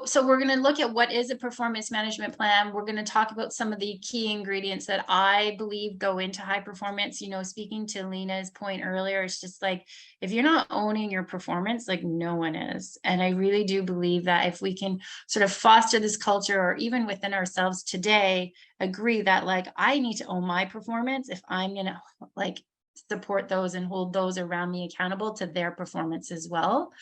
So we're going to look at what is a performance management plan. We're going to talk about some of the key ingredients that I believe go into high performance. You know, speaking to Lena's point earlier, it's just like, if you're not owning your performance, like no one is. And I really do believe that if we can sort of foster this culture, or even within ourselves today, agree that like, I need to own my performance if I'm going to like support those and hold those around me accountable to their performance as well.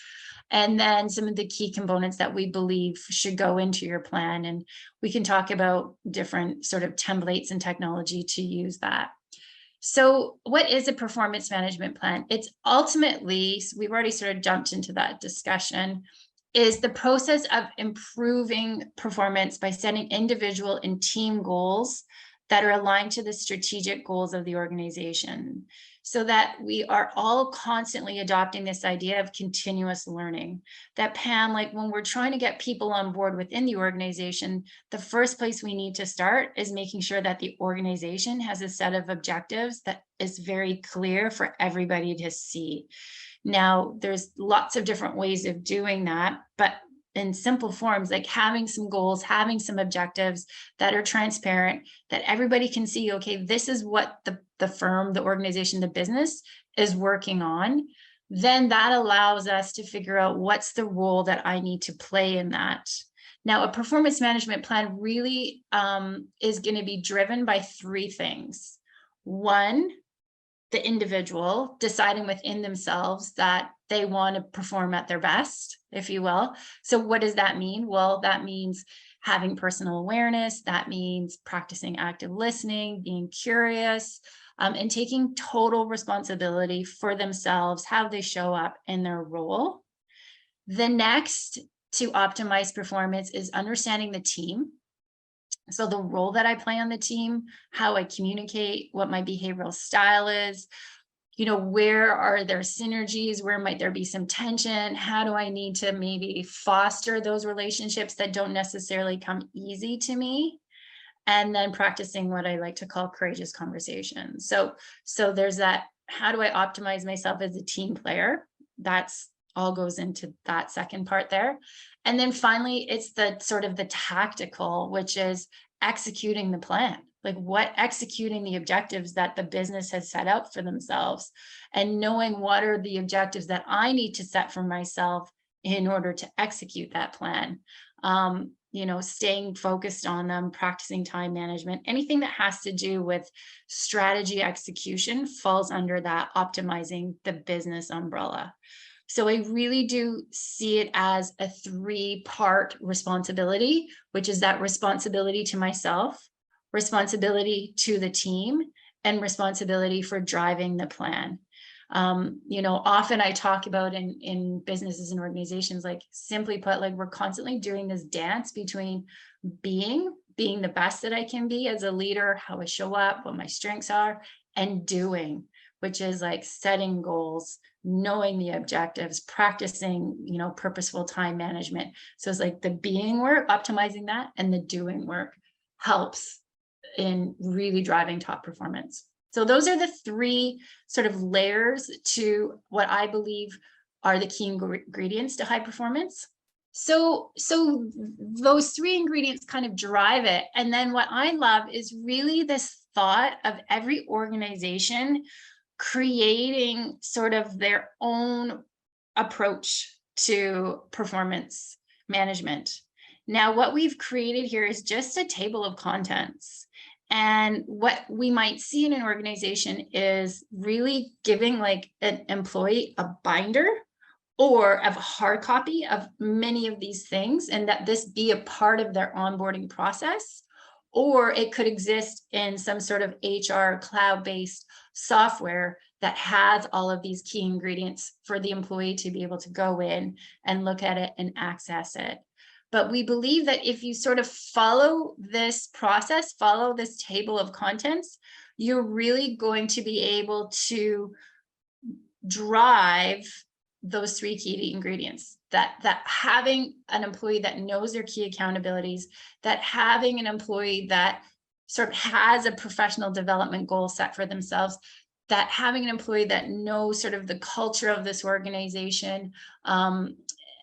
And then some of the key components that we believe should go into your plan. And we can talk about different sort of templates and technology to use that. So what is a performance management plan? It's ultimately, so we've already sort of jumped into that discussion, is the process of improving performance by setting individual and team goals that are aligned to the strategic goals of the organization, so that we are all constantly adopting this idea of continuous learning. That Pam, like when we're trying to get people on board within the organization, the first place we need to start is making sure that the organization has a set of objectives that is very clear for everybody to see. Now, there's lots of different ways of doing that, but in simple forms, like having some goals, having some objectives that are transparent, that everybody can see, okay, this is what the firm, the organization, the business is working on, then that allows us to figure out what's the role that I need to play in that. Now, a performance management plan really is going to be driven by three things. One, the individual deciding within themselves that they want to perform at their best, if you will. So what does that mean? Well, that means having personal awareness. That means practicing active listening, being curious, and taking total responsibility for themselves, how they show up in their role. The next to optimize performance is understanding the team. So the role that I play on the team, how I communicate, what my behavioral style is, you know, where are there synergies? Where might there be some tension? How do I need to maybe foster those relationships that don't necessarily come easy to me? And then practicing what I like to call courageous conversations. So there's that, how do I optimize myself as a team player? That's all goes into that second part there. And then finally, it's the sort of the tactical, which is executing the plan, like executing the objectives that the business has set out for themselves, and knowing what are the objectives that I need to set for myself in order to execute that plan. You know, staying focused on them, practicing time management, anything that has to do with strategy execution falls under that optimizing the business umbrella. So I really do see it as a three-part responsibility, which is that responsibility to myself, responsibility to the team, and responsibility for driving the plan. You know, often I talk about in businesses and organizations, like simply put, like we're constantly doing this dance between being the best that I can be as a leader, how I show up, what my strengths are, and doing, which is like setting goals, knowing the objectives, practicing, you know, purposeful time management. So it's like the being work, optimizing that, and the doing work helps in really driving top performance. So those are the three sort of layers to what I believe are the key ingredients to high performance. So those three ingredients kind of drive it. And then what I love is really this thought of every organization creating sort of their own approach to performance management. Now, what we've created here is just a table of contents. And what we might see in an organization is really giving like an employee a binder or a hard copy of many of these things, and that this be a part of their onboarding process. Or it could exist in some sort of HR cloud-based software that has all of these key ingredients for the employee to be able to go in and look at it and access it. But we believe that if you sort of follow this process, follow this table of contents, you're really going to be able to drive those three key ingredients. That having an employee that knows their key accountabilities, that having an employee that sort of has a professional development goal set for themselves, that having an employee that knows sort of the culture of this organization,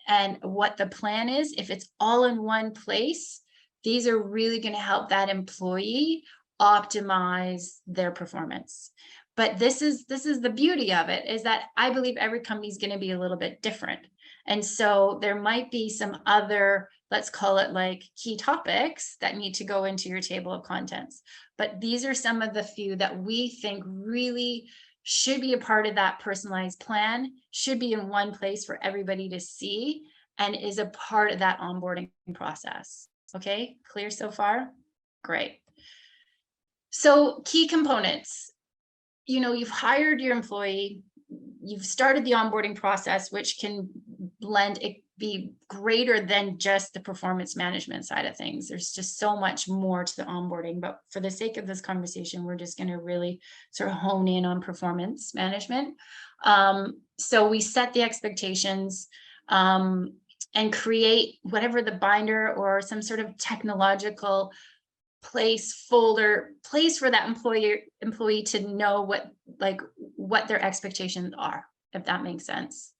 and what the plan is, if it's all in one place, these are really going to help that employee optimize their performance. But this is the beauty of it, is that I believe every company is going to be a little bit different. And so there might be some other, let's call it like key topics that need to go into your table of contents. But these are some of the few that we think really should be a part of that personalized plan, should be in one place for everybody to see, and is a part of that onboarding process. Okay, clear so far? Great. So key components, you know, you've hired your employee, you've started the onboarding process, which can blend, it be greater than just the performance management side of things. There's just so much more to the onboarding, but for the sake of this conversation, we're just going to really sort of hone in on performance management. So we set the expectations and create whatever the binder or some sort of technological place for that employee to know what their expectations are, if that makes sense.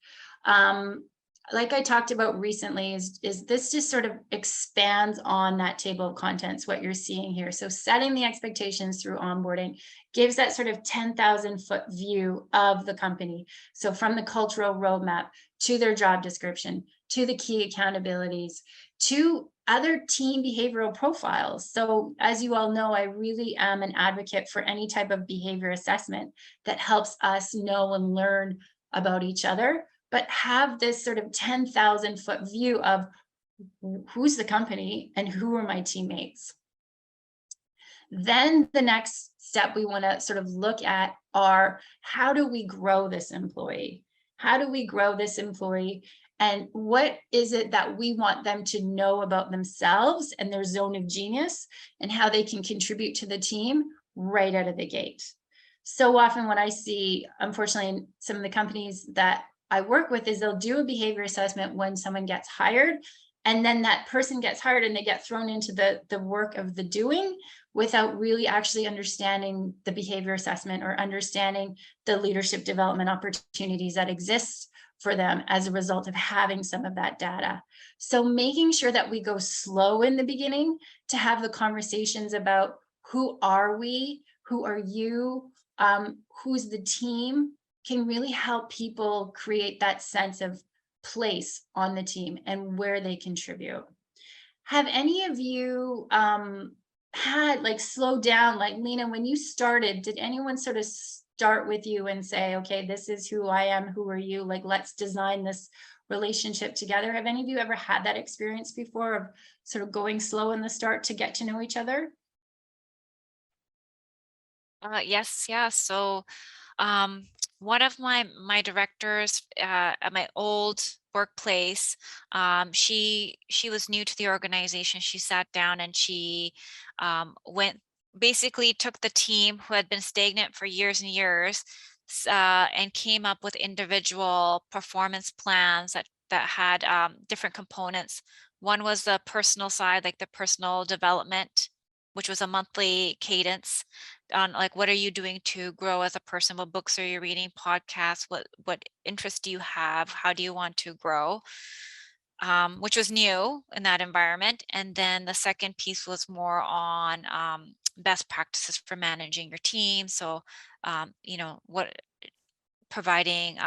Like I talked about recently, is this just sort of expands on that table of contents, what you're seeing here. So setting the expectations through onboarding gives that sort of 10,000 foot view of the company. So from the cultural roadmap to their job description, to the key accountabilities, to other team behavioral profiles. So as you all know, I really am an advocate for any type of behavior assessment that helps us know and learn about each other, but have this sort of 10,000 foot view of who's the company and who are my teammates. Then the next step we want to sort of look at are, how do we grow this employee? How do we grow this employee? And what is it that we want them to know about themselves and their zone of genius, and how they can contribute to the team right out of the gate? So often what I see, unfortunately, in some of the companies that I work with, is they'll do a behavior assessment when someone gets hired, and then that person gets hired and they get thrown into the work of the doing without really actually understanding the behavior assessment or understanding the leadership development opportunities that exist for them as a result of having some of that data. So making sure that we go slow in the beginning to have the conversations about who are we, who are you, who's the team, can really help people create that sense of place on the team and where they contribute. Have any of you had like slow down, like Lena, when you started, did anyone sort of start with you and say, okay, this is who I am, who are you, like let's design this relationship together? Have any of you ever had that experience before of sort of going slow in the start to get to know each other? Yes, yeah. So one of my directors at my old workplace, she was new to the organization. She sat down and she went basically took the team who had been stagnant for years and years, and came up with individual performance plans that had different components. One was the personal side, like the personal development, which was a monthly cadence on like, what are you doing to grow as a person? What books are you reading? Podcasts? What interests do you have? How do you want to grow? Which was new in that environment. And then the second piece was more on best practices for managing your team. So, what providing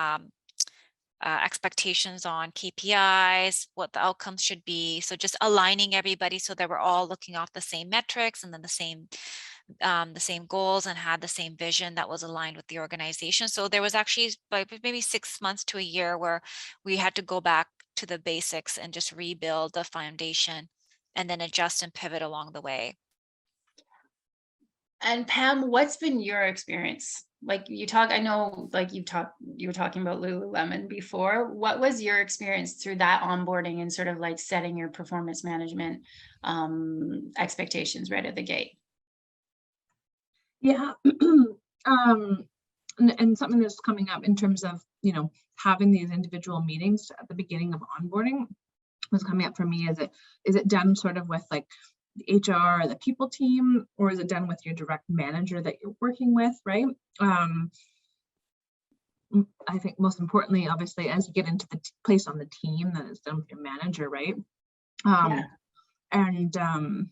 expectations on KPIs, what the outcomes should be. So just aligning everybody so that we're all looking off the same metrics and then the same goals, and had the same vision that was aligned with the organization. So there was actually like maybe 6 months to a year where we had to go back to the basics and just rebuild the foundation and then adjust and pivot along the way. And Pam, what's been your experience? Like I know like you were talking about Lululemon before. What was your experience through that onboarding and sort of like setting your performance management expectations right at the gate? Yeah. um, and something that's coming up in terms of, having these individual meetings at the beginning of onboarding was coming up for me. Is it done sort of with like the HR or the people team, or is it done with your direct manager that you're working with, right? I think most importantly, obviously, as you get into the place on the team that is done with your manager, right? Yeah. And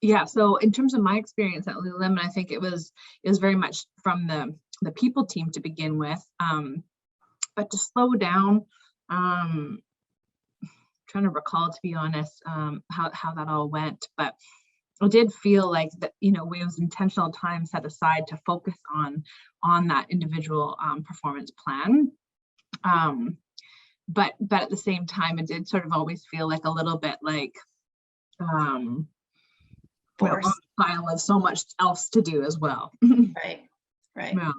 yeah, so in terms of my experience at Lululemon, I think it was very much from the people team to begin with, but to slow down, trying to recall, to be honest, how that all went, but I did feel like that, we was intentional time set aside to focus on that individual performance plan. But at the same time, it did sort of always feel like a little bit like on Force. the pile of so much else to do as well. Right. Yeah.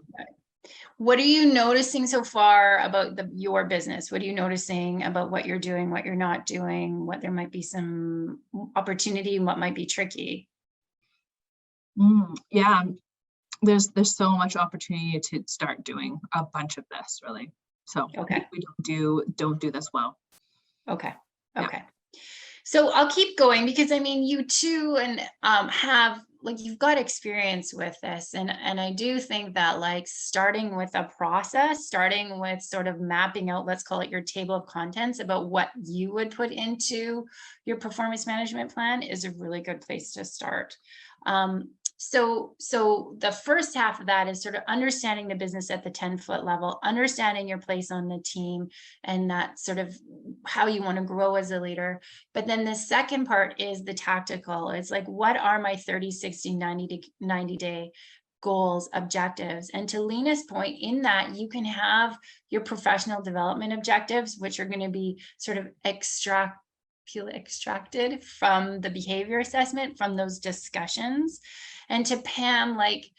What are you noticing so far about your business? What are you noticing about what you're doing, what you're not doing, what there might be some opportunity and what might be tricky? Yeah, there's so much opportunity to start doing a bunch of this, really. So Okay. we don't do this well. Okay. Yeah. Okay. So I'll keep going because I mean, you too, and have like, you've got experience with this. And I do think that like starting with a process, starting with sort of mapping out, let's call it your table of contents about what you would put into your performance management plan is a really good place to start. So the first half of that is sort of understanding the business at the 10-foot level, understanding your place on the team and that sort of how you want to grow as a leader. But then the second part is the tactical. It's like, what are my 30, 60, 90 day goals, objectives? And to Lena's point, in that you can have your professional development objectives, which are going to be sort of extracted from the behavior assessment, from those discussions. And to Pam, like,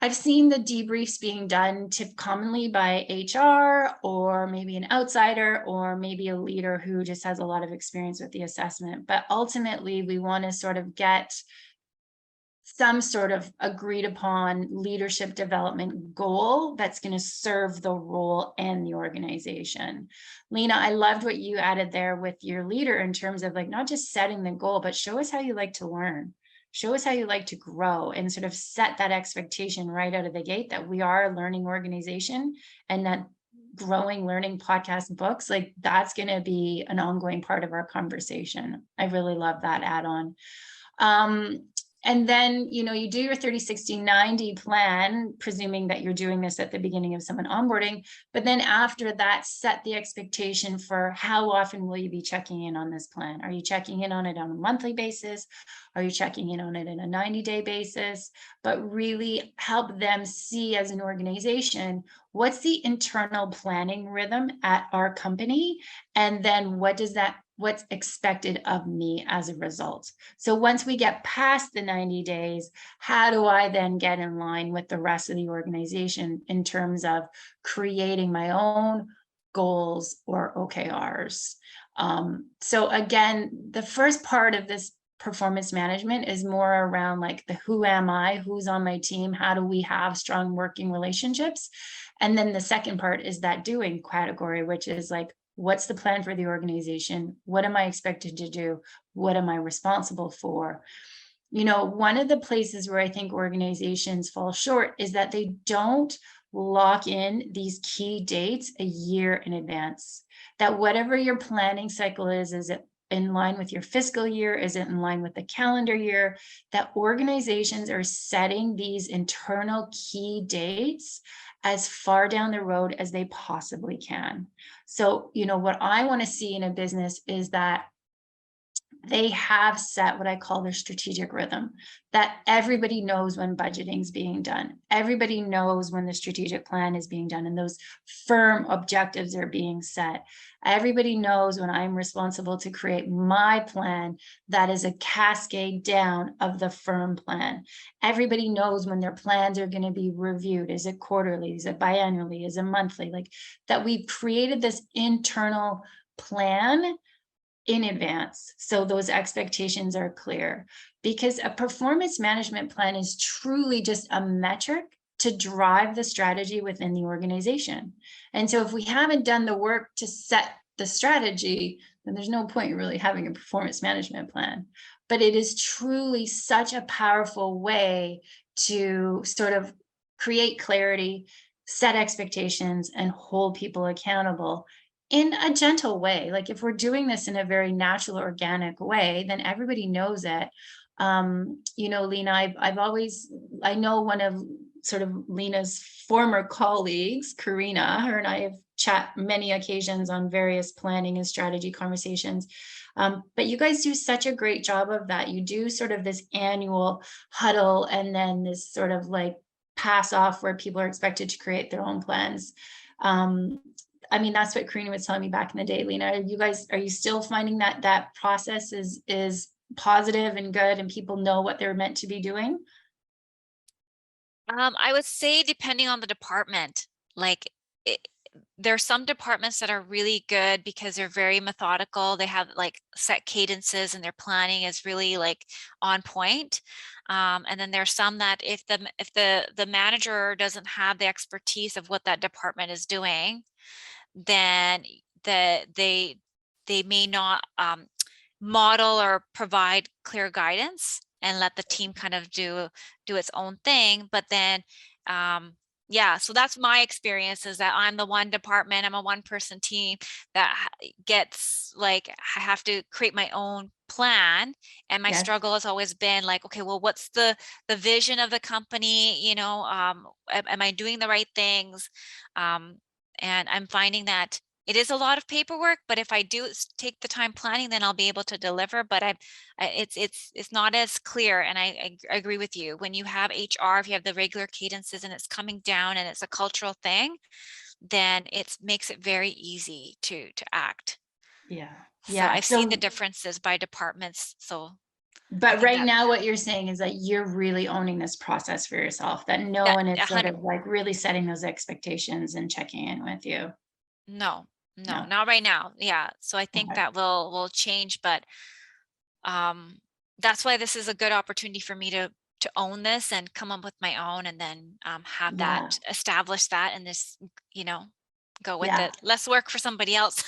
I've seen the debriefs being done commonly by HR or maybe an outsider or maybe a leader who just has a lot of experience with the assessment. But ultimately, we want to sort of get some sort of agreed upon leadership development goal that's going to serve the role and the organization. Lena, I loved what you added there with your leader in terms of like not just setting the goal, but show us how you like to learn. Show us how you like to grow and sort of set that expectation right out of the gate that we are a learning organization and that growing, learning, podcast, books, like that's going to be an ongoing part of our conversation. I really love that add-on. And then, you do your 30, 60, 90 plan, presuming that you're doing this at the beginning of someone onboarding. But then after that, set the expectation for how often will you be checking in on this plan? Are you checking in on it on a monthly basis? Are you checking in on it in a 90-day basis? But really help them see as an organization, what's the internal planning rhythm at our company? And then what's expected of me as a result. So once we get past the 90 days, how do I then get in line with the rest of the organization in terms of creating my own goals or OKRs? So again, the first part of this performance management is more around like the who am I, who's on my team, how do we have strong working relationships? And then the second part is that doing category, which is like, what's the plan for the organization? What am I expected to do? What am I responsible for? One of the places where I think organizations fall short is that they don't lock in these key dates a year in advance. That whatever your planning cycle is it in line with your fiscal year? Is it in line with the calendar year? That organizations are setting these internal key dates as far down the road as they possibly can. So, what I want to see in a business is that they have set what I call their strategic rhythm, that everybody knows when budgeting is being done. Everybody knows when the strategic plan is being done and those firm objectives are being set. Everybody knows when I'm responsible to create my plan that is a cascade down of the firm plan. Everybody knows when their plans are going to be reviewed. Is it quarterly? Is it biannually? Is it monthly? Like that we've created this internal plan in advance. So those expectations are clear, because a performance management plan is truly just a metric to drive the strategy within the organization. And so if we haven't done the work to set the strategy, then there's no point in really having a performance management plan. But it is truly such a powerful way to sort of create clarity, set expectations and hold people accountable in a gentle way. Like if we're doing this in a very natural, organic way, then everybody knows it. Lena, I've always, I know one of sort of Lena's former colleagues, Karina, her and I have chat many occasions on various planning and strategy conversations. But you guys do such a great job of that. You do sort of this annual huddle and then this sort of like pass off where people are expected to create their own plans. That's what Karina was telling me back in the day. Lena, are you still finding that that process is positive and good and people know what they're meant to be doing? I would say depending on the department, like there are some departments that are really good because they're very methodical. They have like set cadences and their planning is really like on point. And then there's some that if the manager doesn't have the expertise of what that department is doing, then they may not model or provide clear guidance and let the team kind of do its own thing. But then yeah, so that's my experience, is that I'm the one department, I'm a one-person team that gets like, I have to create my own plan. And my Yes. struggle has always been like, okay, well, what's the vision of the company? Am I doing the right things? And I'm finding that it is a lot of paperwork, but if I do take the time planning, then I'll be able to deliver. But it's not as clear. And I agree with you. When you have HR, if you have the regular cadences and it's coming down and it's a cultural thing, then it makes it very easy to act. Yeah. So Yeah. I've seen the differences by departments. So but right now what you're saying is that you're really owning this process for yourself, that no one is sort of like really setting those expectations and checking in with you. No, not right now. Yeah. So I think that will change, but that's why this is a good opportunity for me to own this and come up with my own, and then have that, establish that, and this, go with it. Less work for somebody else.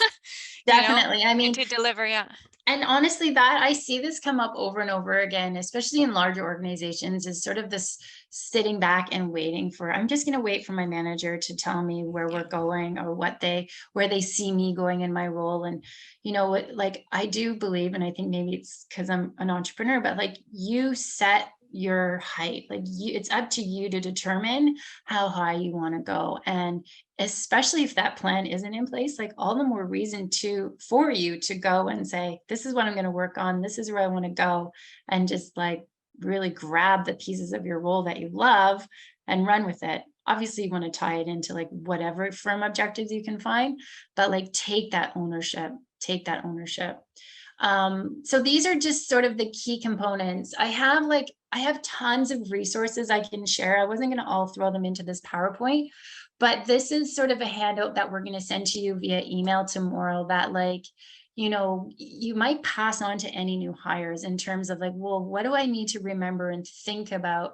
Definitely. And to deliver. Yeah. And honestly, that I see this come up over and over again, especially in larger organizations, is sort of this sitting back and waiting for, I'm just going to wait for my manager to tell me where we're going or where they see me going in my role. And like I do believe, and I think maybe it's because I'm an entrepreneur, but like you set your height, like it's up to you to determine how high you want to go. And especially if that plan isn't in place, like all the more reason for you to go and say, this is what I'm going to work on. This is where I want to go. And just like really grab the pieces of your role that you love and run with it. Obviously you want to tie it into like whatever firm objectives you can find, but like take that ownership. So these are just sort of the key components. I have tons of resources I can share. I wasn't going to all throw them into this PowerPoint, but this is sort of a handout that we're going to send to you via email tomorrow that like, you might pass on to any new hires in terms of like, well, what do I need to remember and think about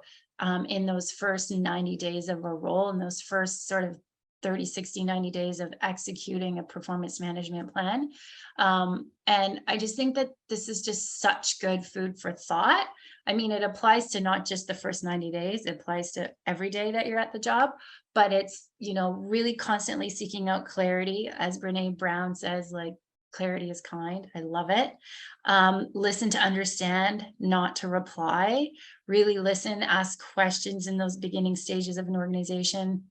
in those first 90 days of a role, in those first sort of 30, 60, 90 days of executing a performance management plan. And I just think that this is just such good food for thought. I mean, it applies to not just the first 90 days, it applies to every day that you're at the job, but it's, really constantly seeking out clarity. As Brene Brown says, like, clarity is kind. I love it. Listen to understand, not to reply. Really listen, ask questions in those beginning stages of an organization.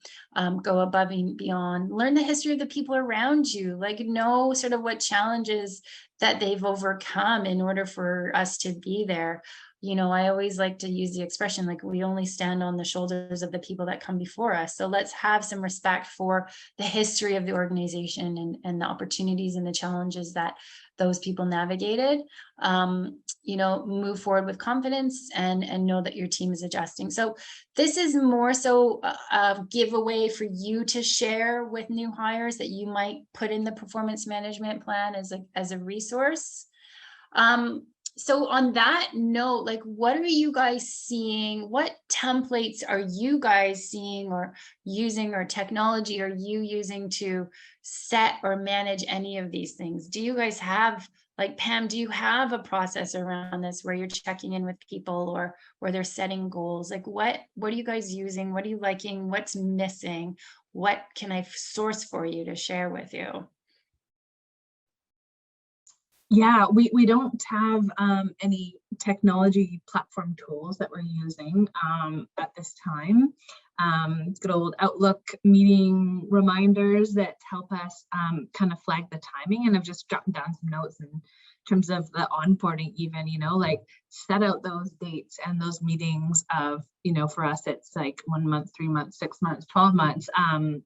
Go above and beyond. Learn the history of the people around you. Like know sort of what challenges that they've overcome in order for us to be there. I always like to use the expression, like we only stand on the shoulders of the people that come before us. So let's have some respect for the history of the organization and the opportunities and the challenges that those people navigated. Move forward with confidence and know that your team is adjusting. So this is more so a giveaway for you to share with new hires that you might put in the performance management plan as a resource. So on that note, like, what are you guys seeing? What templates are you guys seeing or using, or technology are you using to set or manage any of these things? Do you guys have, like Pam, do you have a process around this where you're checking in with people or where they're setting goals? Like what are you guys using? What are you liking? What's missing? what can I source for you to share with you? Yeah, we don't have any technology platform tools that we're using at this time. Good old Outlook meeting reminders that help us kind of flag the timing, and I've just jotted down some notes in terms of the onboarding, even, you know, like set out those dates and those meetings of, you know, for us it's like 1 month, 3 months, 6 months, 12 months from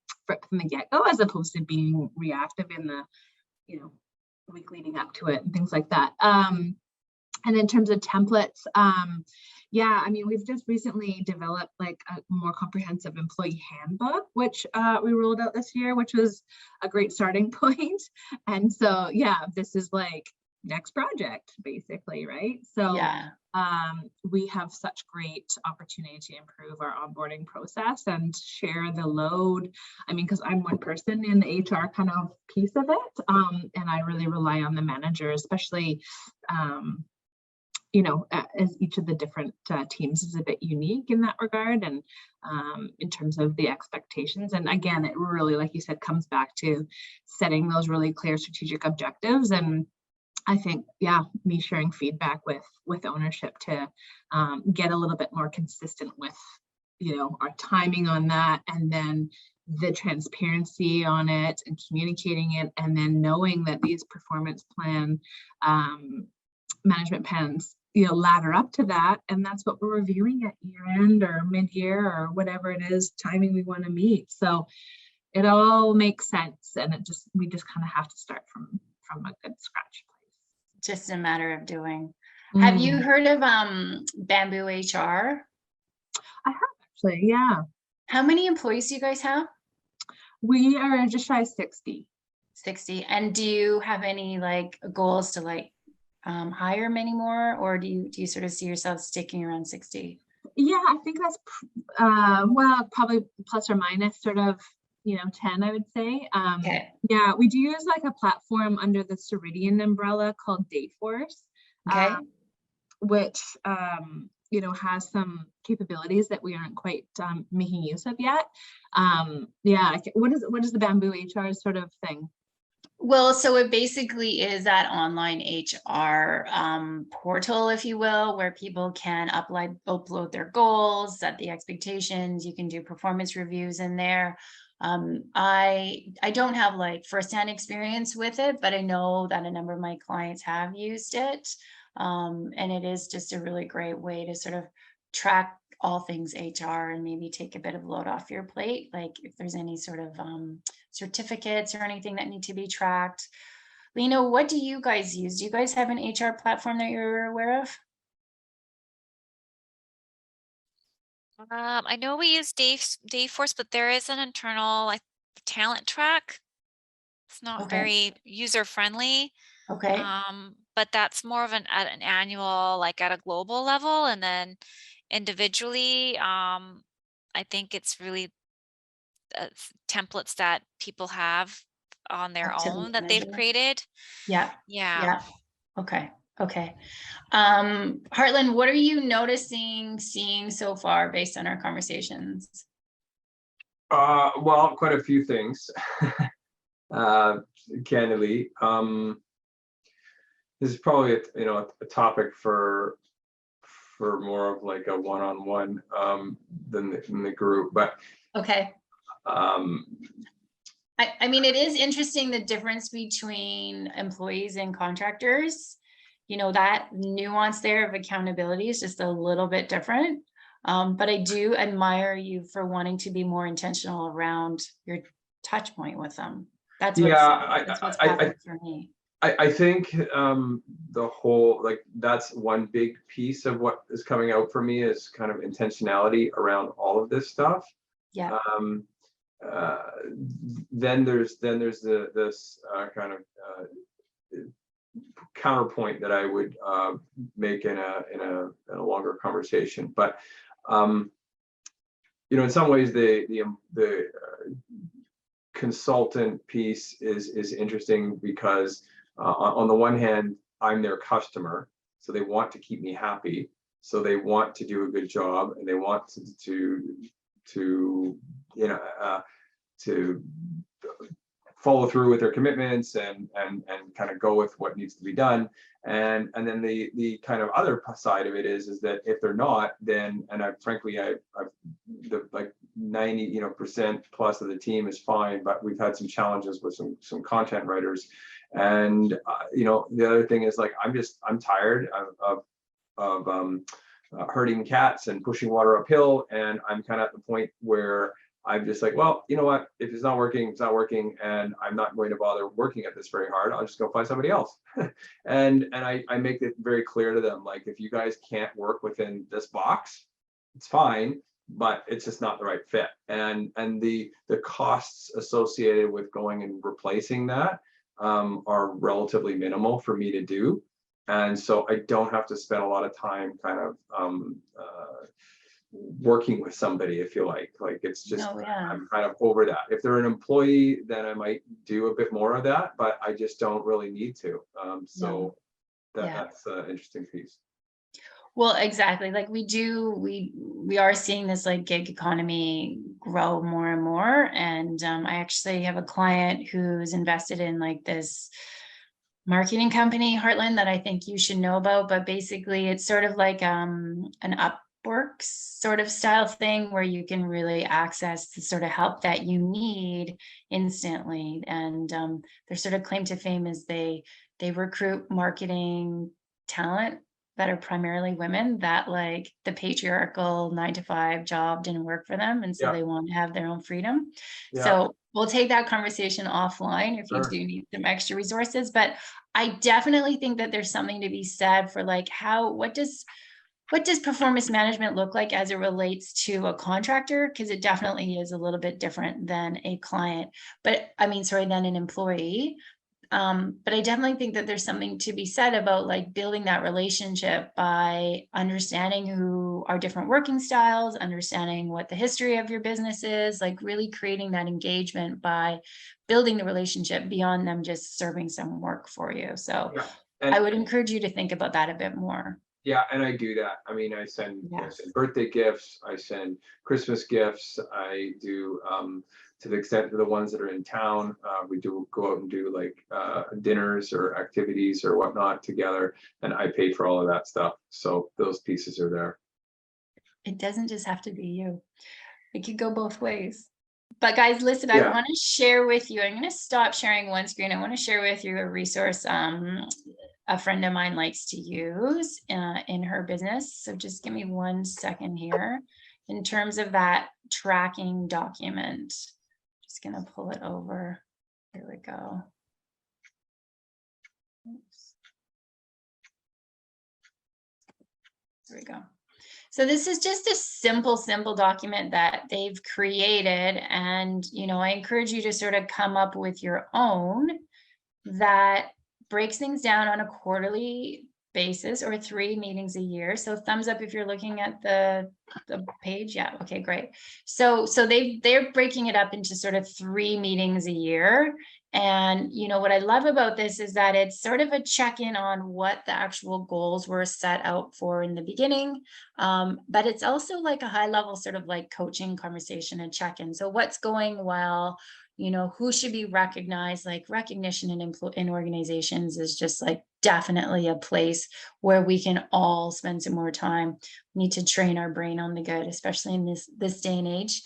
the get-go, as opposed to being reactive in the, you know, week leading up to it and things like that. And in terms of templates, yeah, I mean, we've just recently developed like a more comprehensive employee handbook, which we rolled out this year, which was a great starting point. And so, yeah, this is like next project, basically, right? So Yeah. we have such great opportunity to improve our onboarding process and share the load. I mean, because I'm one person in the HR kind of piece of it, and I really rely on the manager, especially, you know, as each of the different teams is a bit unique in that regard, and in terms of the expectations. And again, it really, like you said, comes back to setting those really clear strategic objectives. And I think, yeah, me sharing feedback with ownership to get a little bit more consistent with, you know, our timing on that, and then the transparency on it and communicating it, and then knowing that these performance plan management plans, you know, ladder up to that, and that's what we're reviewing at year end or mid-year or whatever it is timing we want to meet. So it all makes sense, and we just kind of have to start from a good scratch place. Just a matter of doing. Have you heard of Bamboo HR? I have, actually, yeah. How many employees do you guys have? We are just shy of 60. 60. And do you have any like goals to like hire many more, or do you sort of see yourself sticking around 60? Yeah, I think that's well, probably plus or minus sort of, you know, 10, I would say. Okay. Yeah, we do use like a platform under the Ceridian umbrella called Dayforce, Okay. which you know, has some capabilities that we aren't quite making use of yet. Yeah, what is the Bamboo HR sort of thing? Well, so it basically is that online HR portal, if you will, where people can upload their goals, set the expectations. You can do performance reviews in there. I don't have like firsthand experience with it, but I know that a number of my clients have used it. And it is just a really great way to sort of track all things HR and maybe take a bit of load off your plate. Like if there's any sort of certificates or anything that need to be tracked. Lena, what do you guys use? Do you guys have an HR platform that you're aware of? I know we use Dayforce, but there is an internal like talent track. It's not Okay. very user friendly. Okay. But that's more of an annual, like at a global level, and then individually, I think it's really templates that people have on their Up to the own that they've manager. created. Yeah. Yeah. Yeah. Okay. Okay. Heartland, what are you seeing so far based on our conversations? Well, quite a few things. Candidly, this is probably a topic for more of like a one-on-one than the group, but okay. I mean, it is interesting the difference between employees and contractors. You know, that nuance there of accountability is just a little bit different. But I do admire you for wanting to be more intentional around your touch point with them. That's what's happened for me. I think the whole, like, that's one big piece of what is coming out for me is kind of intentionality around all of this stuff. Yeah. Then there's this kind of counterpoint that I would make in a longer conversation, but in some ways the consultant piece is interesting because on the one hand, I'm their customer, so they want to keep me happy, so they want to do a good job, and they want to to follow through with their commitments and kind of go with what needs to be done. And then the kind of other side of it is that if they're not, then, and I've the like 90% plus of the team is fine, but we've had some challenges with some content writers. And the other thing is, like, I'm tired of herding cats and pushing water uphill, and I'm kind of at the point where I'm just like, well, you know what, if it's not working, it's not working, and I'm not going to bother working at this very hard. I'll just go find somebody else. and I make it very clear to them, like, if you guys can't work within this box, it's fine, but it's just not the right fit. And the costs associated with going and replacing that are relatively minimal for me to do. And so I don't have to spend a lot of time kind of working with somebody, if you like it's just, I'm kind of over that. If they're an employee, then I might do a bit more of that, but I just don't really need to. That's an interesting piece. Well, exactly. Like we are seeing this like gig economy grow more and more. And I actually have a client who's invested in like this marketing company, Heartland, that I think you should know about. But basically it's sort of like an Upwork sort of style thing where you can really access the sort of help that you need instantly. And their sort of claim to fame is they recruit marketing talent that are primarily women, that like the patriarchal 9-to-5 job didn't work for them. And so they want to have their own freedom. So we'll take that conversation offline if you do need some extra resources. But I definitely think that there's something to be said for like what does performance management look like as it relates to a contractor? Because it definitely is a little bit different than a client, than an employee. But I definitely think that there's something to be said about like building that relationship by understanding who are different working styles, understanding what the history of your business is, like really creating that engagement by building the relationship beyond them just serving some work for you. So I would encourage you to think about that a bit more. Yeah, and I do that. I mean, I send birthday gifts, I send Christmas gifts, I do to the extent of the ones that are in town, we do go out and do like dinners or activities or whatnot together, and I pay for all of that stuff. So those pieces are there. It doesn't just have to be you. It could go both ways. But guys, listen, I want to share with you, I'm going to stop sharing one screen. I want to share with you a resource a friend of mine likes to use in her business. So just give me 1 second here. In terms of that tracking document, just going to pull it over. Here we go. Oops. There we go. So this is just a simple document that they've created. And, I encourage you to sort of come up with your own that breaks things down on a quarterly basis or 3 meetings a year. So thumbs up if you're looking at the page. Yeah. Okay, great. So they're breaking it up into sort of 3 meetings a year. And what I love about this is that it's sort of a check-in on what the actual goals were set out for in the beginning. But it's also like a high level sort of like coaching conversation and check-in. So what's going well? Who should be recognized? Like recognition in organizations is just like definitely a place where we can all spend some more time. We need to train our brain on the good, especially in this day and age.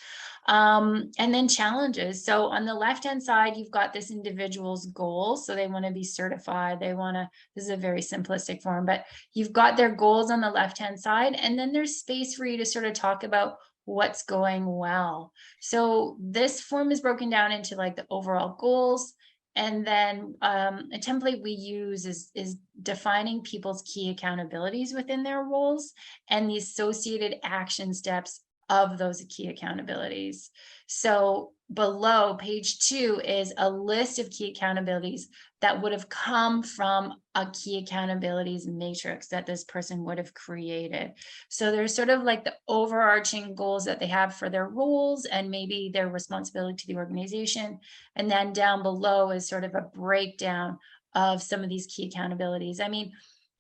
And then challenges. So on the left-hand side, you've got this individual's goals. So they want to be certified. This is a very simplistic form, but you've got their goals on the left-hand side. And then there's space for you to sort of talk about what's going well. So this form is broken down into like the overall goals. And then a template we use is defining people's key accountabilities within their roles and the associated action steps of those key accountabilities. So below page 2 is a list of key accountabilities that would have come from a key accountabilities matrix that this person would have created. So there's sort of like the overarching goals that they have for their roles and maybe their responsibility to the organization. And then down below is sort of a breakdown of some of these key accountabilities. I mean,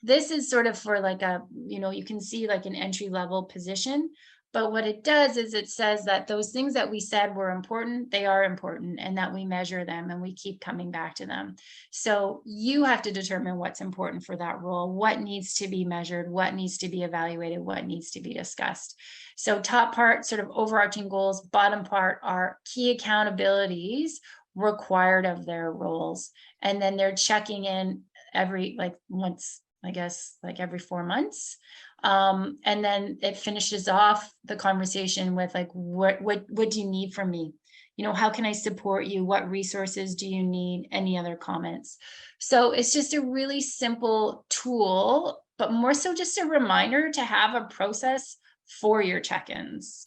this is sort of for like you can see like an entry level position, But what it does is it says that those things that we said were important, they are important, and that we measure them and we keep coming back to them. So you have to determine what's important for that role, what needs to be measured, what needs to be evaluated, what needs to be discussed. So top part, sort of overarching goals, bottom part are key accountabilities required of their roles. And then they're checking in every, like once, I guess, like every 4 months. And then it finishes off the conversation with like, what do you need from me? You know, how can I support you? What resources do you need? Any other comments? So it's just a really simple tool, but more so just a reminder to have a process for your check-ins,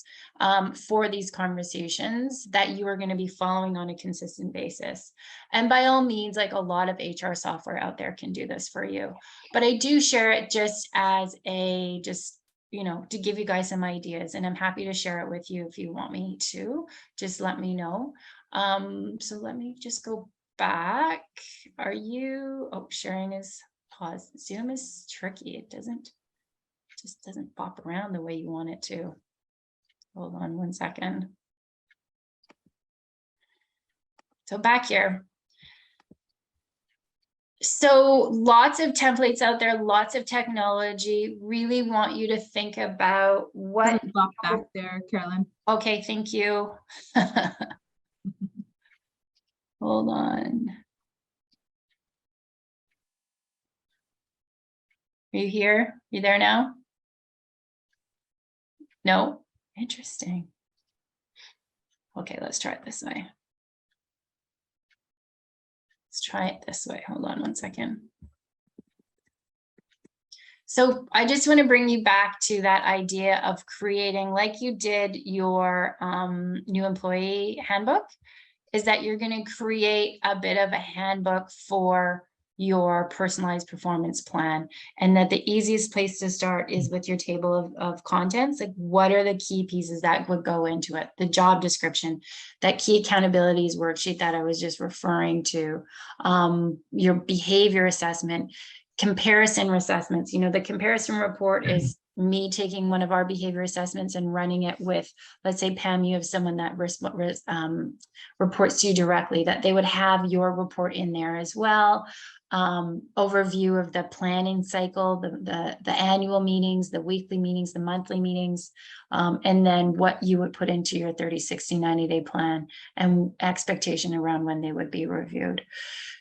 for these conversations that you are going to be following on a consistent basis. And by all means, like a lot of HR software out there can do this for you, but I do share it just as a, you know, to give you guys some ideas, and I'm happy to share it with you if you want me to, just let me know. So let me just go back. Are you, oh, sharing is paused. Zoom is tricky. It just doesn't pop around the way you want it to. Hold on 1 second. So back here. So lots of templates out there, lots of technology. Really want you to think about what. Drop back there, Carolyn. Okay, thank you. Hold on. Are you here? You there now? No? Interesting. Okay, let's try it this way. Let's try it this way. Hold on 1 second. So I just want to bring you back to that idea of creating, like you did your new employee handbook, is that you're going to create a bit of a handbook for your personalized performance plan, and that the easiest place to start is with your table of contents. Like, what are the key pieces that would go into it? The job description, that key accountabilities worksheet that I was just referring to, your behavior assessment, comparison assessments. You know, the comparison report is me taking one of our behavior assessments and running it with, let's say, Pam, you have someone that reports to you directly, that they would have your report in there as well. Overview of the planning cycle, the annual meetings, the weekly meetings, the monthly meetings, and then what you would put into your 30, 60, 90-day plan and expectation around when they would be reviewed.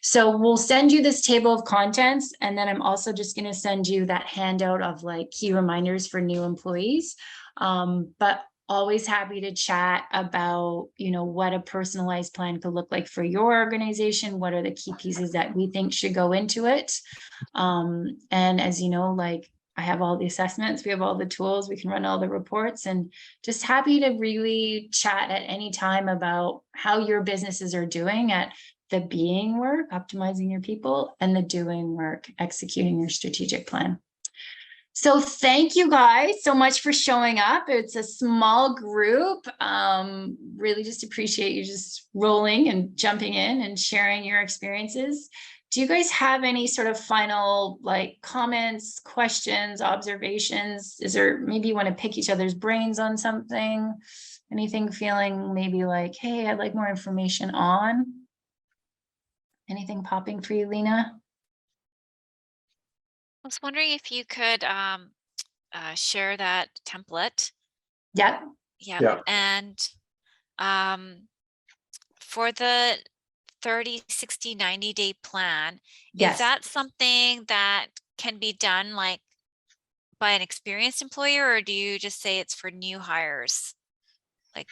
So we'll send you this table of contents, and then I'm also just going to send you that handout of like key reminders for new employees. But always happy to chat about, you know, what a personalized plan could look like for your organization. What are the key pieces that we think should go into it? And as you know, like, I have all the assessments, we have all the tools, we can run all the reports, and just happy to really chat at any time about how your businesses are doing at the being work, optimizing your people, and the doing work, executing your strategic plan. So thank you guys so much for showing up. It's a small group. Really just appreciate you just rolling and jumping in and sharing your experiences. Do you guys have any sort of final like comments, questions, observations? Is there, maybe you want to pick each other's brains on something? Anything feeling maybe like, hey, I'd like more information on? Anything popping for you, Lena? I was wondering if you could share that template. Yeah. Yeah. And for the 30, 60, 90-day plan, Yes. is that something that can be done like by an experienced employer, or do you just say it's for new hires? Like,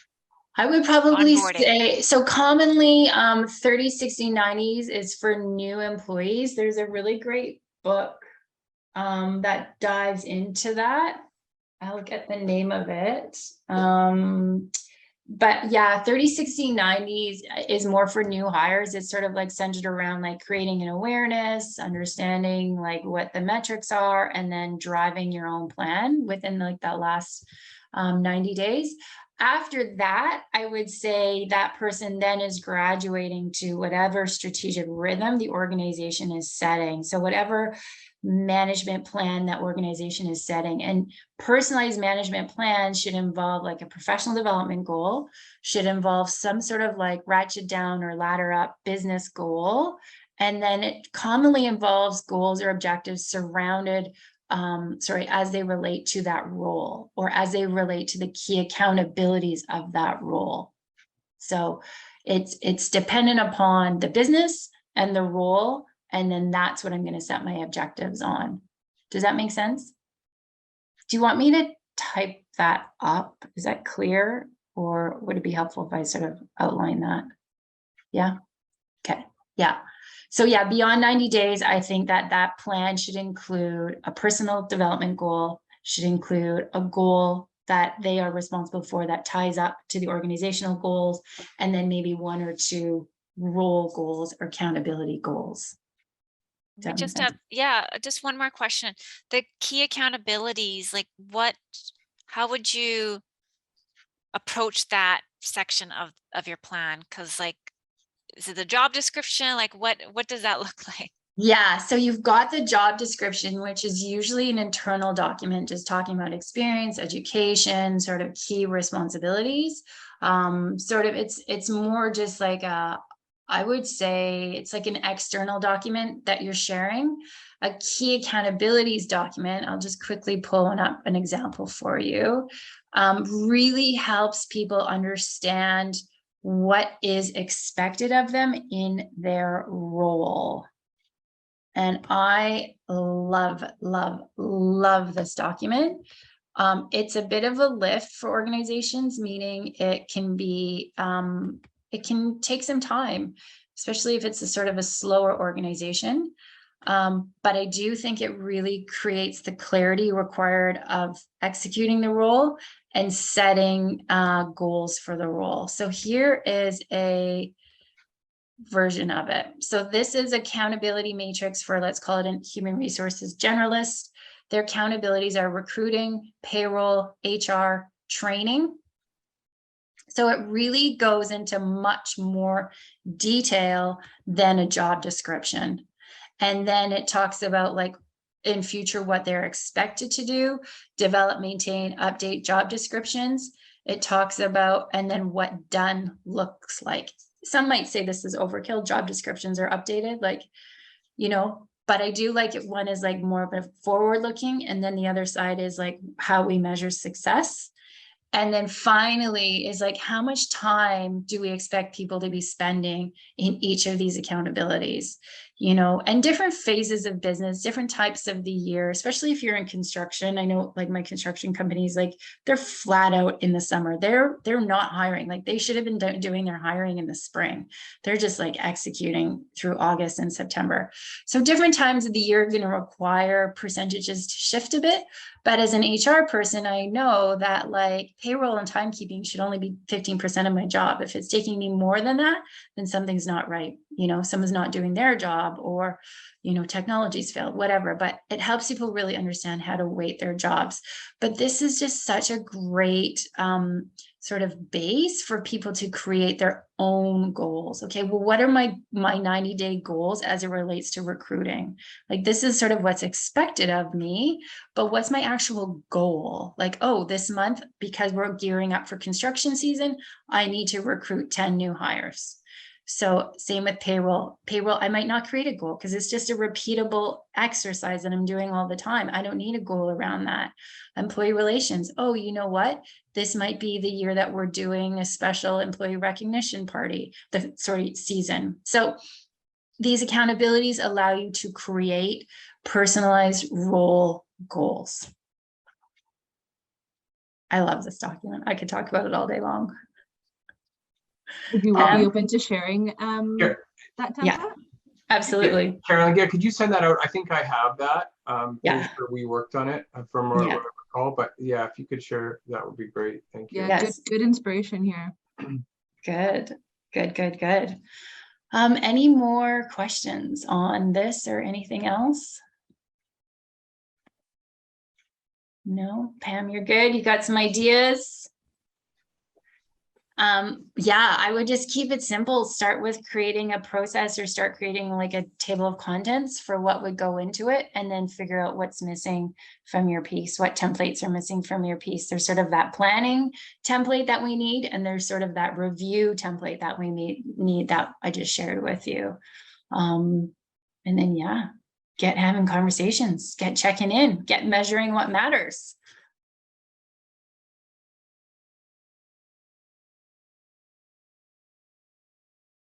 I would probably onboarding. say, so commonly 30, 60, 90s is for new employees. There's a really great book that dives into that. I'll get the name of it. But yeah, 30, 60, 90s is more for new hires. It's sort of like centered around like creating an awareness, understanding like what the metrics are, and then driving your own plan within like that last 90 days. after that, I would say that person then is graduating to whatever strategic rhythm the organization is setting. So whatever management plan that organization is setting, and personalized management plans should involve like a professional development goal, should involve some sort of like ratchet down or ladder up business goal. And then it commonly involves goals or objectives surrounded as they relate to that role, or as they relate to the key accountabilities of that role. So it's dependent upon the business and the role, and then that's what I'm going to set my objectives on. Does that make sense? Do you want me to type that up? Is that clear? Or would it be helpful if I sort of outline that? Yeah. Okay. Yeah. So yeah, beyond 90 days, I think that that plan should include a personal development goal, should include a goal that they are responsible for that ties up to the organizational goals, and then maybe 1 or 2 role goals or accountability goals. We just have, just one more question. The key accountabilities, like how would you approach that section of your plan? Because like, is it the job description? Like what does that look like? Yeah, so you've got the job description, which is usually an internal document, just talking about experience, education, sort of key responsibilities. It's more just like I would say it's like an external document that you're sharing. A key accountabilities document, I'll just quickly pull up an example for you, really helps people understand what is expected of them in their role. And I love, love, love this document. It's a bit of a lift for organizations, meaning it can take some time, especially if it's a sort of a slower organization. But I do think it really creates the clarity required of executing the role and setting goals for the role. So here is a version of it. So this is accountability matrix for, let's call it a human resources generalist. Their accountabilities are recruiting, payroll, HR, training. So it really goes into much more detail than a job description. And then it talks about like in future what they're expected to do, develop, maintain, update job descriptions. It talks about, and then what done looks like. Some might say this is overkill, job descriptions are updated, like, but I do like it. One is like more of a forward looking, and then the other side is like how we measure success. And then finally is like, how much time do we expect people to be spending in each of these accountabilities, and different phases of business, different types of the year, especially if you're in construction. I know like my construction companies, like they're flat out in the summer. They're not hiring. Like they should have been doing their hiring in the spring. They're just like executing through August and September. So different times of the year are going to require percentages to shift a bit. But as an HR person, I know that like payroll and timekeeping should only be 15% of my job. If it's taking me more than that, then something's not right. Someone's not doing their job, or, technology's failed, whatever. But it helps people really understand how to weight their jobs. But this is just such a great sort of base for people to create their own goals. Okay, well, what are my 90-day goals as it relates to recruiting? Like this is sort of what's expected of me, but what's my actual goal? Like, oh, this month, because we're gearing up for construction season, I need to recruit 10 new hires. So same with payroll. I might not create a goal because it's just a repeatable exercise that I'm doing all the time. I don't need a goal around that. Employee relations. Oh, you know what? This might be the year that we're doing a special employee recognition party, season. So these accountabilities allow you to create personalized role goals. I love this document. I could talk about it all day long. Would you be open to sharing Sure. that template? Yeah, absolutely. Carolyn, could you send that out? I think I have that. Yeah. Sure we worked on it from what I recall, but yeah, if you could share, that would be great. Thank you. Yeah, yes. good inspiration here. Good. Any more questions on this or anything else? No, Pam, you're good. You got some ideas? Yeah, I would just keep it simple. Start with creating a process or start creating like a table of contents for what would go into it, and then figure out what's missing from your piece, what templates are missing from your piece. There's sort of that planning template that we need, and there's sort of that review template that we need that I just shared with you. And then, yeah, get having conversations, get checking in, get measuring what matters.